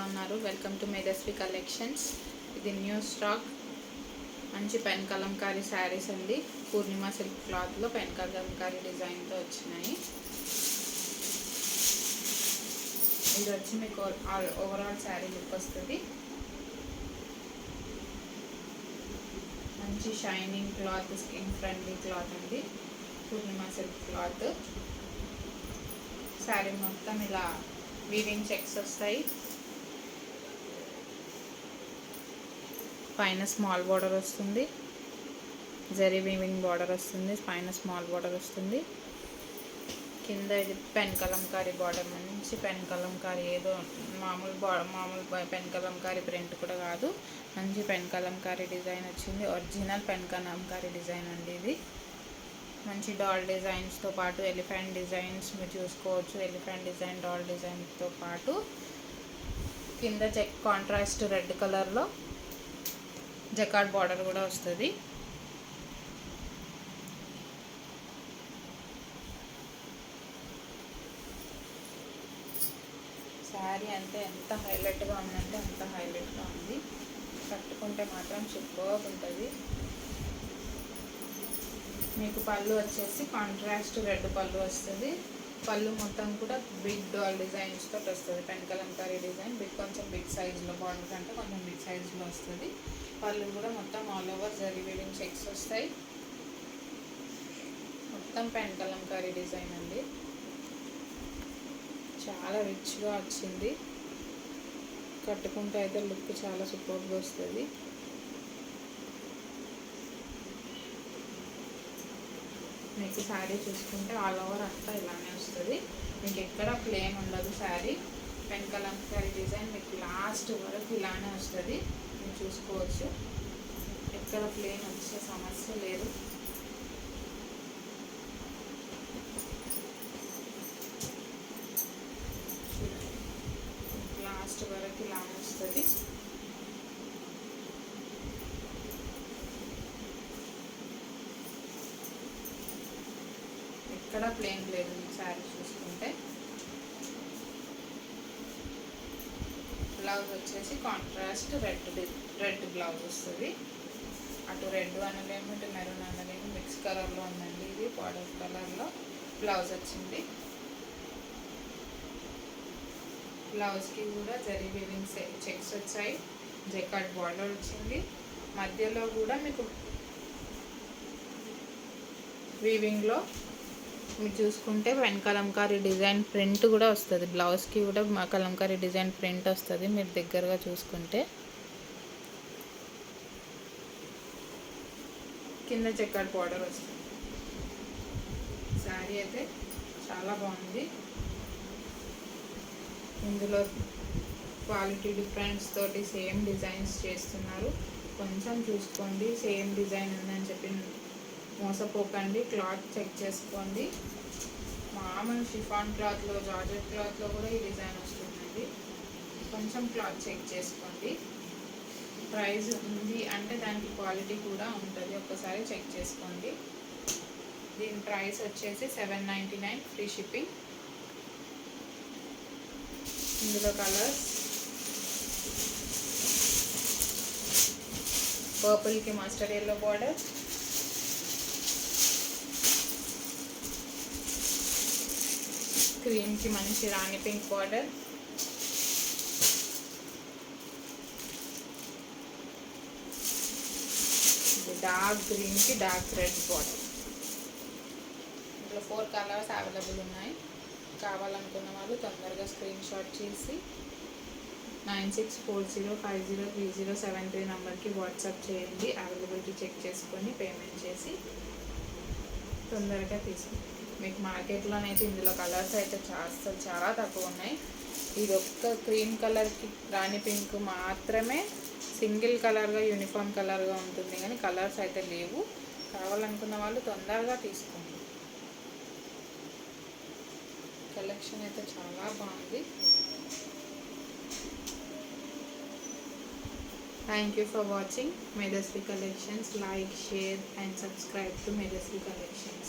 ఉన్నారు? Welcome to Medhasvi collections. ఇది new stock మంచి పెన్ కలంకారీ శారీస్ అండి. పూర్ణిమ సిల్క్ క్లాత్లో పెన్ కలంకారీ డిజైన్తో వచ్చినాయి. ఇది వచ్చి మీకు ఓవరాల్ శారీ లుక్ వస్తుంది. మంచి shining cloth, skin friendly cloth అండి. పూర్ణిమ సిల్క్ క్లాత్. శారీ మొత్తం ఇలా వీవింగ్ చెక్స్ వస్తాయి. పైన స్మాల్ బార్డర్ వస్తుంది, జరీ వీవింగ్ బార్డర్ వస్తుంది, పైన స్మాల్ బార్డర్ వస్తుంది. కింద ఇది పెన్ కలంకారీ బార్డర్, మంచి పెన్ కలంకారీ, ఏదో మామూలు పెన్ కలంకారీ ప్రింట్ కూడా కాదు, మంచి పెన్ కలంకారీ డిజైన్ వచ్చింది. ఒరిజినల్ పెన్ కలంకారీ డిజైన్ అండి ఇది. మంచి డాల్ డిజైన్స్తో పాటు ఎలిఫెంట్ డిజైన్స్ మీరు చూసుకోవచ్చు. ఎలిఫెంట్ డిజైన్, డాల్ డిజైన్తో పాటు కింద చెక్ కాంట్రాస్ట్ రెడ్ కలర్లో జకార్డ్ బార్డర్ కూడా వస్తుంది. శారీ అంటే ఎంత హైలైట్గా ఉందంటే అంత హైలైట్గా ఉంది. కట్టుకుంటే మాత్రం సూపర్గా ఉంటుంది. మీకు పళ్ళు వచ్చేసి కాంట్రాస్ట్ రెడ్ పళ్ళు వస్తుంది. పళ్ళు మొత్తం కూడా బిగ్ డాల్ డిజైన్స్ తోటి వస్తుంది. పెన్ కలంకారీ డిజైన్ కొంచెం బిగ్ సైజులో, బార్డర్ కంటే కొంచెం బిగ్ సైజులో వస్తుంది. పళ్ళు కూడా మొత్తం all over zari weaving checks వస్తాయి. మొత్తం పెన్ కలంకారీ డిజైన్ అండి. చాలా రిచ్గా వచ్చింది. కట్టుకుంటే అయితే లుక్ చాలా సూపర్గా వస్తుంది. మీకు శారీ చూసుకుంటే ఆల్ ఓవర్ అంతా ఇలానే వస్తుంది. మీకు ఎక్కడ ప్లేన్ ఉండదు. శారీ పెన్ కలంకారీ డిజైన్ మీకు లాస్ట్ వరకు ఇలానే వస్తుంది. మీరు చూసుకోవచ్చు, ఎక్కడ ప్లేన్ వచ్చే సమస్య లేదు. లాస్ట్ వరకు ఇలానే వస్తుంది. ఎక్కడ ప్లేన్ లేదు. మీకు శారీ చూసుకుంటే బ్లౌజ్ వచ్చేసి కాంట్రాస్ట్ రెడ్ బ్లౌజ్ వస్తుంది. అటు రెడ్ అనలేము, ఇటు మెరూన్ అనలేము, మిక్స్ కలర్లో ఉందండి. ఇది బార్డర్ కలర్లో బ్లౌజ్ వచ్చింది. బ్లౌజ్కి కూడా జరీ వీవింగ్ చెక్స్ వచ్చాయి. జకార్డ్ బార్డర్ వచ్చింది. మధ్యలో కూడా మీకు వీవింగ్లో మీరు చూసుకుంటే పెన్ కలంకారీ డిజైన్ ప్రింట్ కూడా వస్తుంది. బ్లౌజ్కి కూడా కలంకారీ డిజైన్ ప్రింట్ వస్తుంది. మీరు దగ్గరగా చూసుకుంటే కింద చెక్కడ్ బార్డర్ వస్తుంది. శారీ అయితే చాలా బాగుంది. ఇందులో క్వాలిటీ డిఫరెన్స్ తోటి సేమ్ డిజైన్స్ చేస్తున్నారు. కొంచెం చూసుకోండి, సేమ్ డిజైన్ ఉందని చెప్పి మోసపోకండి. క్లాత్ చెక్ చేసుకోండి. మామూలు షిఫాన్ క్లాత్లో, జార్జెట్ క్లాత్లో కూడా ఈ డిజైన్ వస్తుందండి. కొంచెం క్లాత్ చెక్ చేసుకోండి. ప్రైస్ ఉంది అంటే దానికి క్వాలిటీ కూడా ఉంటుంది. ఒక్కసారి చెక్ చేసుకోండి. దీని ప్రైస్ వచ్చేసి $799 ఫ్రీ షిప్పింగ్. ఇందులో కలర్స్ పర్పుల్కి మస్టర్డ్ ఎల్లో బార్డర్, క్రీమ్కి మంచి రాణి పింక్ బార్డర్, డార్క్ గ్రీన్కి డార్క్ రెడ్ బార్డర్. ఇందులో 4 కలర్స్ అవైలబుల్ ఉన్నాయి. కావాలనుకున్న వాళ్ళు తొందరగా స్క్రీన్ షాట్ చేసి 9640503073 నెంబర్కి వాట్సాప్ చేయండి. అవైలబిలిటీ చెక్ చేసుకొని పేమెంట్ చేసి తొందరగా తీసుకుంటాం. మీకు మార్కెట్లోనైతే ఇందులో కలర్స్ అయితే చాలా తక్కువ ఉన్నాయి. ఇది ఒక్క క్రీమ్ కలర్కి రాణి పింక్ మాత్రమే సింగిల్ కలర్గా యూనిఫామ్ కలర్గా ఉంటుంది, కానీ కలర్స్ అయితే లేవు. కావాలనుకున్న వాళ్ళు తొందరగా తీసుకోండి. కలెక్షన్ అయితే చాలా బాగుంది. Thank you for watching Medhasvi Collections. Like, share and subscribe to Medhasvi Collections.